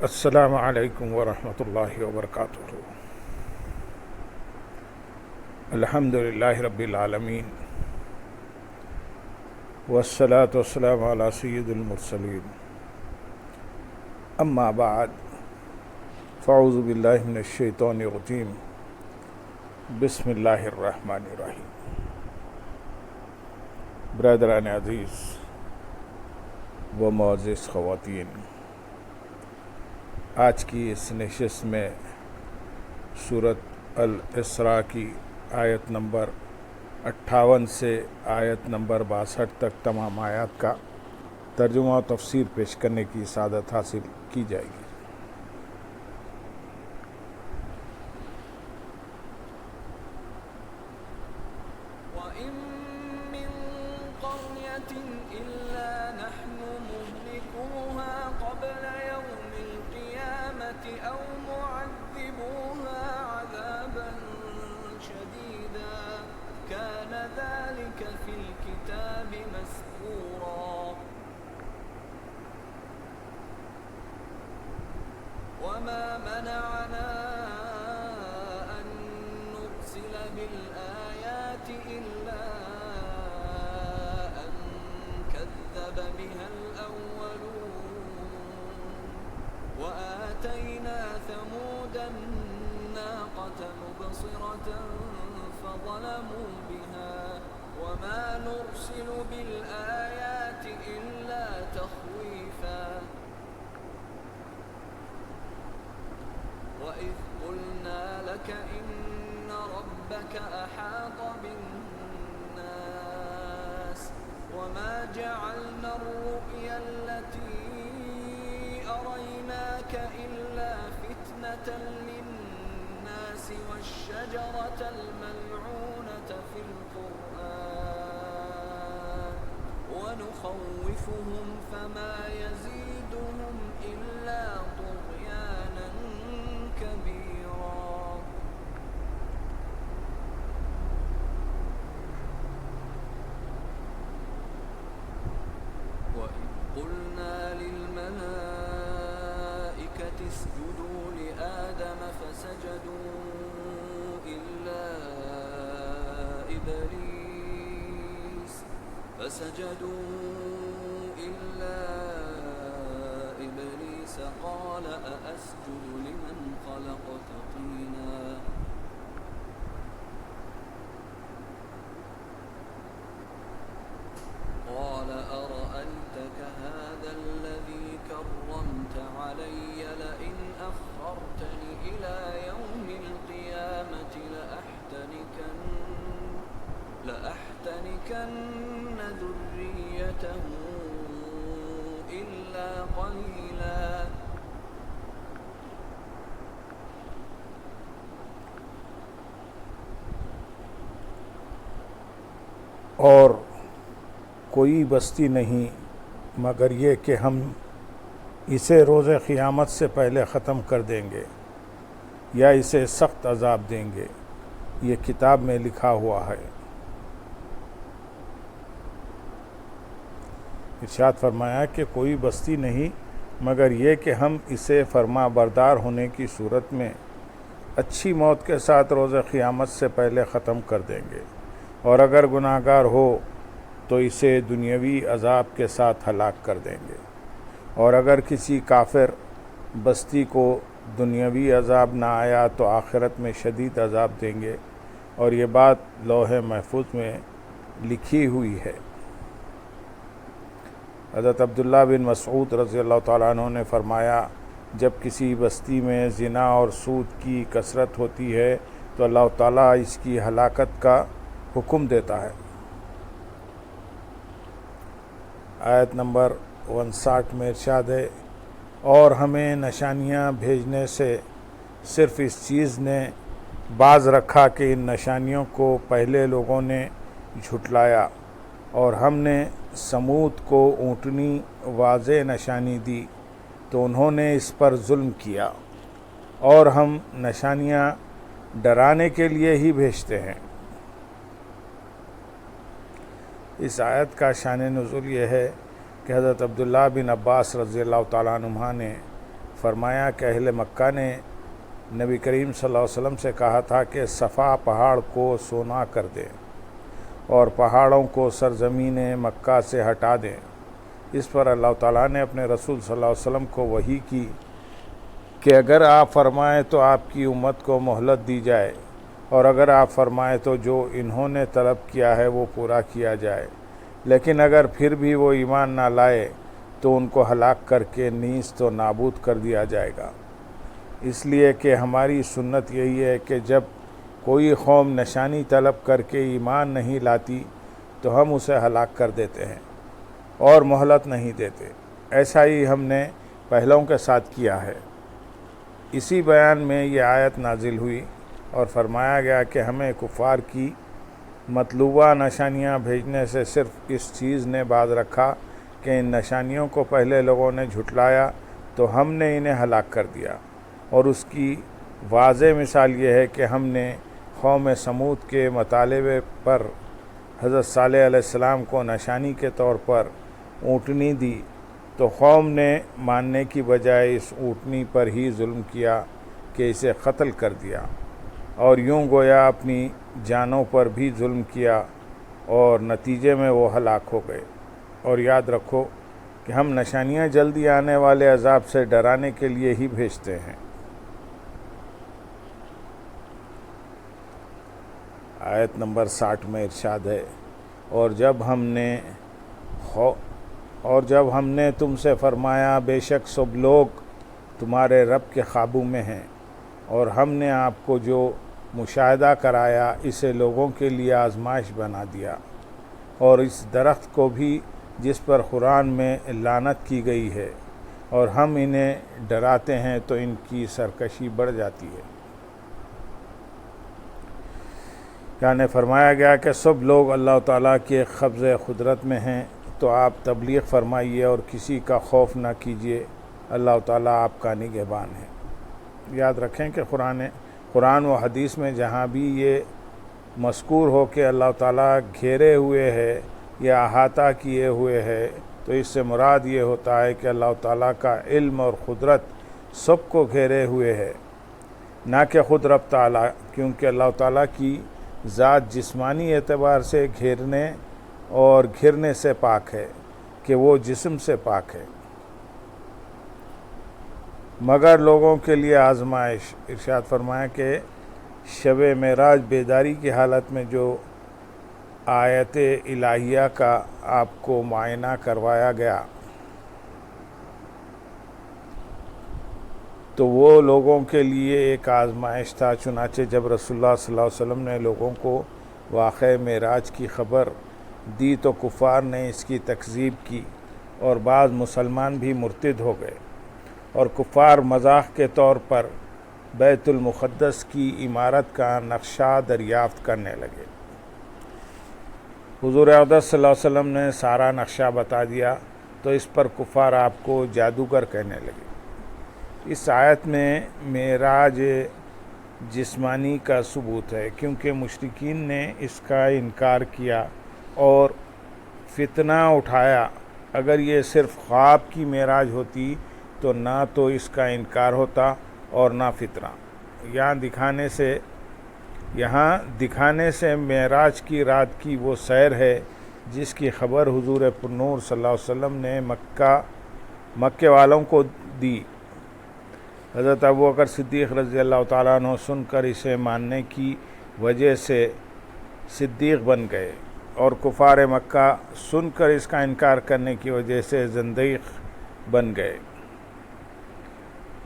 السلام علیکم ورحمۃ اللہ وبرکاتہ۔ الحمد للہ رب العالمین والصلاة والسلام علی سید المرسلین، اما بعد فاعوذ باللہ من الشیطان الرجیم، بسم اللہ الرحمن الرحیم۔ برادران عزیز و معزز خواتین، آج کی اس نشست میں سورۃ الاسراء کی آیت نمبر 58 سے آیت نمبر 62 تک تمام آیات کا ترجمہ و تفسیر پیش کرنے کی سعادت حاصل کی جائے گی۔ وَإِن مِّن قَرْيَةٍ إِلَّا نَحْنُ مُهْلِكُوهَا قَبْلَ يَوْمِ الْقِيَامَةِ أَوْ مُعَذِّبُوهَا عَذَابًا شَدِيدًا كَانَ ذَلِكَ فِي الْكِتَابِ مَسْطُورًا وَمَا مَنَعَنَا أَن نُّرْسِلَ بِالْآيَاتِ إِلَّا أَن كَذَّبَ بِهَا الْأَوَّلُونَ وَآتَيْنَا ثَمُودَ النَّاقَةَ مُبْصِرَةً فَظَلَمُوا بِهَا وَمَا نُرْسِلُ بِالْآيَاتِ إِلَّا تَخْوِيفًا وَإِذْ قُلْنَا لَكَ إِنَّ رَبَّكَ أَحَاطَ بِالنَّاسِ وَمَا جَعَلْنَا الرُّؤْيَا الَّتِي أَرَيْنَاكَ إِلَّا فِتْنَةً لِلنَّاسِ وَالشَّجَرَةَ الْمَلْعُونَةَ فِي الْقُرْآنِ وَنُخَوِّفُهُمْ فَمَا يَزِيدُهُمْ إِلَّا طُغْيَانًا كَبِيرًا۔ وَإِذْ قُلْنَا لِلْمَلَائِكَةِ اسْجُدُوا لِآدَمَ فَسَجَدُوا إِلَّا إِبْلِيسَ قَالَ أَأَسْجُدُ لِمَنْ خَلَقْتَ طِينًا قَالَ أَرَأَيْتَكَ هَذَا الَّذِي كَرَّمْتَ عَلَيَّ لَئِنْ أَخَّرْتَنِ إِلَى يَوْمِ الْقِيَامَةِ لَأَحْتَنِكَنَّ ذُرِّيَّتَهُ إِلَّا قَلِيلًا۔ اور کوئی بستی نہیں مگر یہ کہ ہم اسے روز قیامت سے پہلے ختم کر دیں گے یا اسے سخت عذاب دیں گے، یہ کتاب میں لکھا ہوا ہے۔ ارشاد فرمایا کہ کوئی بستی نہیں مگر یہ کہ ہم اسے فرما بردار ہونے کی صورت میں اچھی موت کے ساتھ روز قیامت سے پہلے ختم کر دیں گے، اور اگر گناہ گار ہو تو اسے دنیاوی عذاب کے ساتھ ہلاک کر دیں گے، اور اگر کسی کافر بستی کو دنیاوی عذاب نہ آیا تو آخرت میں شدید عذاب دیں گے، اور یہ بات لوح محفوظ میں لکھی ہوئی ہے۔ حضرت عبداللہ بن مسعود رضی اللہ تعالیٰ عنہ نے فرمایا، جب کسی بستی میں زنا اور سود کی کثرت ہوتی ہے تو اللہ تعالیٰ اس کی ہلاکت کا حکم دیتا ہے۔ آیت نمبر 59 میں ارشاد ہے، اور ہمیں نشانیاں بھیجنے سے صرف اس چیز نے باز رکھا کہ ان نشانیوں کو پہلے لوگوں نے جھٹلایا، اور ہم نے سمود کو اونٹنی واضح نشانی دی تو انہوں نے اس پر ظلم کیا، اور ہم نشانیاں ڈرانے کے لیے ہی بھیجتے ہیں۔ اس آیت کا شان نزول یہ ہے کہ حضرت عبداللہ بن عباس رضی اللہ تعالیٰ عنہما نے فرمایا کہ اہل مکہ نے نبی کریم صلی اللہ علیہ وسلم سے کہا تھا کہ صفا پہاڑ کو سونا کر دیں اور پہاڑوں کو سرزمین مکہ سے ہٹا دیں۔ اس پر اللہ تعالیٰ نے اپنے رسول صلی اللہ علیہ وسلم کو وحی کی کہ اگر آپ فرمائیں تو آپ کی امت کو مہلت دی جائے، اور اگر آپ فرمائیں تو جو انہوں نے طلب کیا ہے وہ پورا کیا جائے، لیکن اگر پھر بھی وہ ایمان نہ لائے تو ان کو ہلاک کر کے نیست و نابود کر دیا جائے گا۔ اس لیے کہ ہماری سنت یہی ہے کہ جب کوئی قوم نشانی طلب کر کے ایمان نہیں لاتی تو ہم اسے ہلاک کر دیتے ہیں اور مہلت نہیں دیتے۔ ایسا ہی ہم نے پہلوں کے ساتھ کیا ہے۔ اسی بیان میں یہ آیت نازل ہوئی اور فرمایا گیا کہ ہمیں کفار کی مطلوبہ نشانیاں بھیجنے سے صرف اس چیز نے باز رکھا کہ ان نشانیوں کو پہلے لوگوں نے جھٹلایا تو ہم نے انہیں ہلاک کر دیا، اور اس کی واضح مثال یہ ہے کہ ہم نے قوم سمود کے مطالبے پر حضرت صالح علیہ السلام کو نشانی کے طور پر اونٹنی دی تو قوم نے ماننے کی بجائے اس اونٹنی پر ہی ظلم کیا کہ اسے قتل کر دیا، اور یوں گویا اپنی جانوں پر بھی ظلم کیا، اور نتیجے میں وہ ہلاک ہو گئے۔ اور یاد رکھو کہ ہم نشانیاں جلدی آنے والے عذاب سے ڈرانے کے لیے ہی بھیجتے ہیں۔ آیت نمبر 60 میں ارشاد ہے، اور جب ہم نے تم سے فرمایا بے شک سب لوگ تمہارے رب کے قابو میں ہیں، اور ہم نے آپ کو جو مشاہدہ کرایا اسے لوگوں کے لیے آزمائش بنا دیا، اور اس درخت کو بھی جس پر قرآن میں لعنت کی گئی ہے، اور ہم انہیں ڈراتے ہیں تو ان کی سرکشی بڑھ جاتی ہے۔ یعنی فرمایا گیا کہ سب لوگ اللہ تعالیٰ کے قبض قدرت میں ہیں، تو آپ تبلیغ فرمائیے اور کسی کا خوف نہ کیجیے، اللہ تعالیٰ آپ کا نگہبان ہے۔ یاد رکھیں کہ قرآن و حدیث میں جہاں بھی یہ مذکور ہو کہ اللہ تعالیٰ گھیرے ہوئے ہے یا احاطہ کیے ہوئے ہے، تو اس سے مراد یہ ہوتا ہے کہ اللہ تعالیٰ کا علم اور قدرت سب کو گھیرے ہوئے ہے، نہ کہ خود رب تعالیٰ، کیونکہ اللہ تعالیٰ کی ذات جسمانی اعتبار سے گھیرنے اور گھرنے سے پاک ہے کہ وہ جسم سے پاک ہے، مگر لوگوں کے لیے آزمائش۔ ارشاد فرمایا کہ شب معراج بیداری کی حالت میں جو آیت الہیہ کا آپ کو معائنہ کروایا گیا تو وہ لوگوں کے لیے ایک آزمائش تھا۔ چنانچہ جب رسول اللہ صلی اللہ علیہ وسلم نے لوگوں کو واقعہ معراج کی خبر دی تو کفار نے اس کی تکذیب کی، اور بعض مسلمان بھی مرتد ہو گئے، اور کفار مذاق کے طور پر بیت المقدس کی عمارت کا نقشہ دریافت کرنے لگے۔ حضور اقدس صلی اللہ علیہ وسلم نے سارا نقشہ بتا دیا تو اس پر کفار آپ کو جادوگر کہنے لگے۔ اس آیت میں معراج جسمانی کا ثبوت ہے، کیونکہ مشرکین نے اس کا انکار کیا اور فتنہ اٹھایا۔ اگر یہ صرف خواب کی معراج ہوتی تو نہ تو اس کا انکار ہوتا اور نہ فتنہ۔ یہاں دکھانے سے معراج کی رات کی وہ سیر ہے جس کی خبر حضور پرنور صلی اللہ علیہ وسلم نے مکے والوں کو دی۔ حضرت ابوبکر صدیق رضی اللہ تعالیٰ عنہ سن کر اسے ماننے کی وجہ سے صدیق بن گئے، اور کفار مکہ سن کر اس کا انکار کرنے کی وجہ سے زندیق بن گئے۔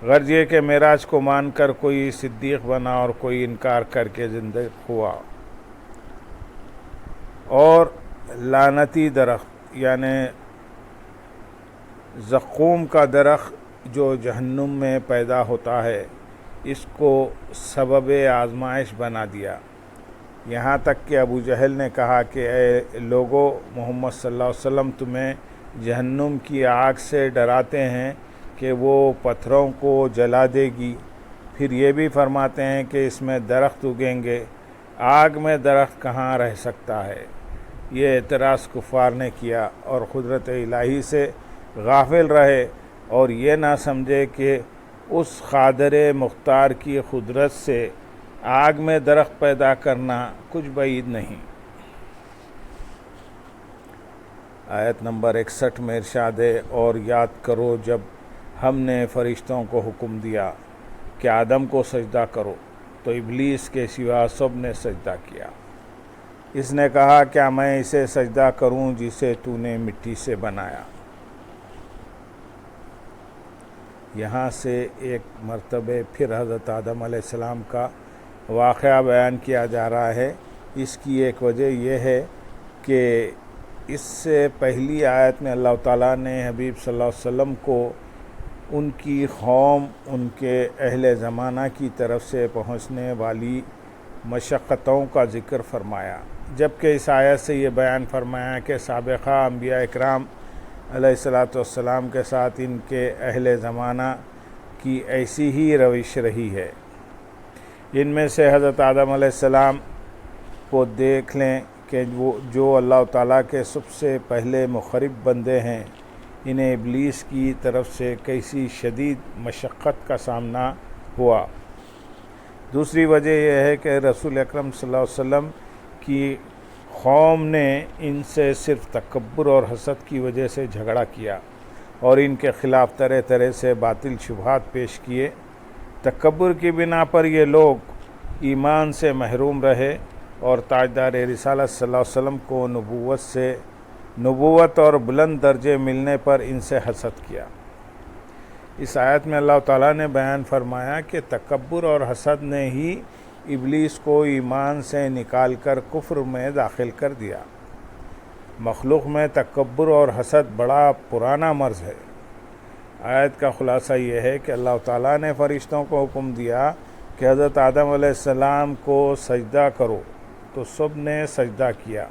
غرض یہ کہ معراج کو مان کر کوئی صدیق بنا اور کوئی انکار کر کے زندیق ہوا۔ اور لعنتی درخت یعنی زقوم کا درخت جو جہنم میں پیدا ہوتا ہے، اس کو سبب آزمائش بنا دیا، یہاں تک کہ ابو جہل نے کہا کہ اے لوگو، محمد صلی اللہ علیہ وسلم تمہیں جہنم کی آگ سے ڈراتے ہیں کہ وہ پتھروں کو جلا دے گی، پھر یہ بھی فرماتے ہیں کہ اس میں درخت اگیں گے، آگ میں درخت کہاں رہ سکتا ہے۔ یہ اعتراض کفار نے کیا اور قدرت الہی سے غافل رہے، اور یہ نہ سمجھے کہ اس قادر مختار کی قدرت سے آگ میں درخت پیدا کرنا کچھ بعید نہیں۔ آیت نمبر 61 میں ارشاد ہے، اور یاد کرو جب ہم نے فرشتوں کو حکم دیا کہ آدم کو سجدہ کرو تو ابلیس کے سوا سب نے سجدہ کیا۔ اس نے کہا کیا میں اسے سجدہ کروں جسے تو نے مٹی سے بنایا۔ یہاں سے ایک مرتبہ پھر حضرت آدم علیہ السلام کا واقعہ بیان کیا جا رہا ہے۔ اس کی ایک وجہ یہ ہے کہ اس سے پہلی آیت میں اللہ تعالیٰ نے حبیب صلی اللہ علیہ وسلم کو ان کی قوم، ان کے اہل زمانہ کی طرف سے پہنچنے والی مشقتوں کا ذکر فرمایا، جبکہ اس آیت سے یہ بیان فرمایا کہ سابقہ انبیاء اکرام علیہ السلام کے ساتھ ان کے اہل زمانہ کی ایسی ہی روش رہی ہے۔ ان میں سے حضرت آدم علیہ السلام کو دیکھ لیں کہ وہ جو اللہ تعالیٰ کے سب سے پہلے مقرب بندے ہیں، انہیں ابلیس کی طرف سے کیسی شدید مشقت کا سامنا ہوا۔ دوسری وجہ یہ ہے کہ رسول اکرم صلی اللہ علیہ وسلم کی قوم نے ان سے صرف تکبر اور حسد کی وجہ سے جھگڑا کیا اور ان کے خلاف طرح طرح سے باطل شبہات پیش کیے۔ تکبر کی بنا پر یہ لوگ ایمان سے محروم رہے اور تاجدار رسالت صلی اللہ علیہ وسلم کو نبوت اور بلند درجے ملنے پر ان سے حسد کیا۔ اس آیت میں اللہ تعالیٰ نے بیان فرمایا کہ تکبر اور حسد نے ہی ابلیس کو ایمان سے نکال کر کفر میں داخل کر دیا۔ مخلوق میں تکبر اور حسد بڑا پرانا مرض ہے۔ آیت کا خلاصہ یہ ہے کہ اللہ تعالیٰ نے فرشتوں کو حکم دیا کہ حضرت آدم علیہ السلام کو سجدہ کرو تو سب نے سجدہ کیا،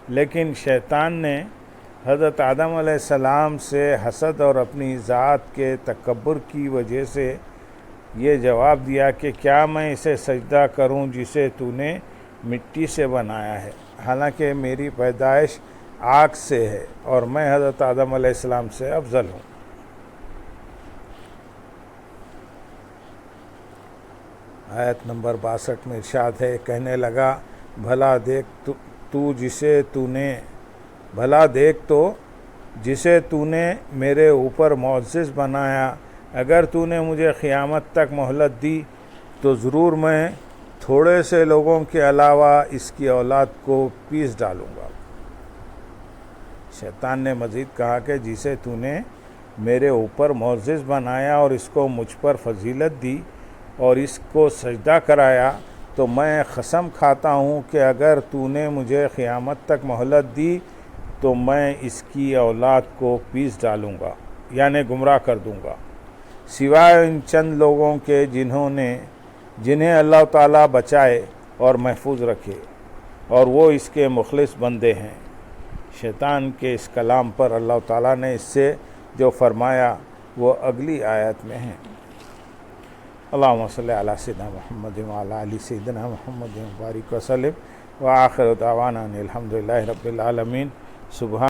لیکن شیطان نے حضرت آدم علیہ السلام سے حسد اور اپنی ذات کے تکبر کی وجہ سے یہ جواب دیا کہ کیا میں اسے سجدہ کروں جسے تو نے مٹی سے بنایا ہے، حالانکہ میری پیدائش آگ سے ہے اور میں حضرت آدم علیہ السلام سے افضل ہوں۔ آیت نمبر 62 میں ارشاد ہے، کہنے لگا بھلا دیکھ تو جسے تو نے میرے اوپر معزز بنایا، اگر تو نے مجھے قیامت تک مہلت دی تو ضرور میں تھوڑے سے لوگوں کے علاوہ اس کی اولاد کو پیس ڈالوں گا۔ شیطان نے مزید کہا کہ جسے تو نے میرے اوپر معزز بنایا اور اس کو مجھ پر فضیلت دی اور اس کو سجدہ کرایا، تو میں قسم کھاتا ہوں کہ اگر تو نے مجھے قیامت تک مہلت دی تو میں اس کی اولاد کو پیس ڈالوں گا، یعنی گمراہ کر دوں گا، سوائے ان چند لوگوں کے جنہیں اللہ تعالیٰ بچائے اور محفوظ رکھے، اور وہ اس کے مخلص بندے ہیں۔ شیطان کے اس کلام پر اللہ تعالیٰ نے اس سے جو فرمایا وہ اگلی آیت میں ہے۔ اللہم صلی علی سیدنا محمد وعلی آل سیدنا محمد وبارک وسلم وآخر دعوانا الحمدللہ رب العالمین۔ سبحان